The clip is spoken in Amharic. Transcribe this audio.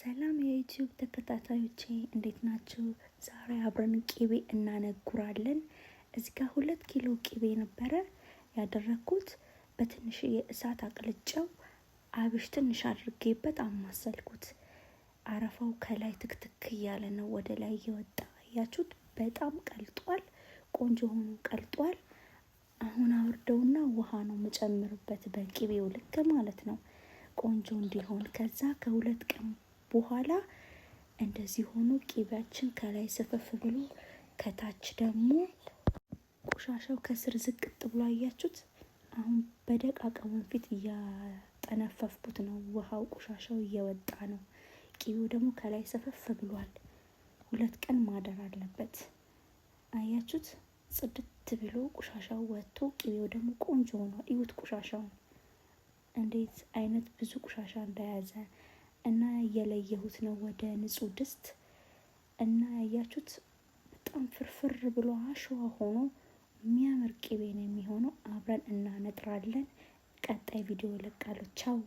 ሰላም የዩቲዩብ ተከታታዮቼ እንዴት ናችሁ? ዛሬ አብረን ቅቤ እናነጉራለን። እዚህ ጋር 2 ኪሎ ቅቤ ነበረ ያደረኩት። በትንሽዬ እሳት አቅልጬው አብሽ ትንሽ አድርጌበት አማሰልኩት። አረፋው ከላይ ትክትክ እያለ ነው ወደ ላይ እየወጣ ያያችሁት። በጣም ቀልጧል፣ ቆንጆ ሆኖ ቀልጧል። አሁን አወርደውና ውሃ ነው የምጨምርበት በቅቤው ልክ ማለት ነው፣ ቆንጆ እንዲሆን። ከዛ ከ2 ቀን በኋላ እንደዚህ ሆኖ ቅቤያችን ከላይ ስፍፍ ብሎ ከታች ደግሞ ቆሻሻው ከስር ዝቅጥ ብሎ አያችሁት። አሁን በደቃቃ ወንፊት እያጠነፈፍኩት ነው፣ ውሃው ቆሻሻው እየወጣ ነው። ቅቤው ደግሞ ከላይ ስፍፍ ብሏል። 2 ቀን ማደር አለበት። አያችሁት፣ ጽድት ብሎ ቆሻሻው ወጥቶ ቅቤው ደግሞ ቆንጆ ሆኗል። እዩት ቆሻሻውን እንዴት አይነት ብዙ ቆሻሻ እንደያዘ እና እየለየሁት ነው ወደ ንጹህ ድስት እና ያያችሁት በጣም ፍርፍር ብሎ አሸዋ ሆኖ የሚያምር ቅቤ ነው የሚሆነው። አብረን እናነጥራለን። ቀጣይ ቪዲዮ እለቃለሁ። ቻው።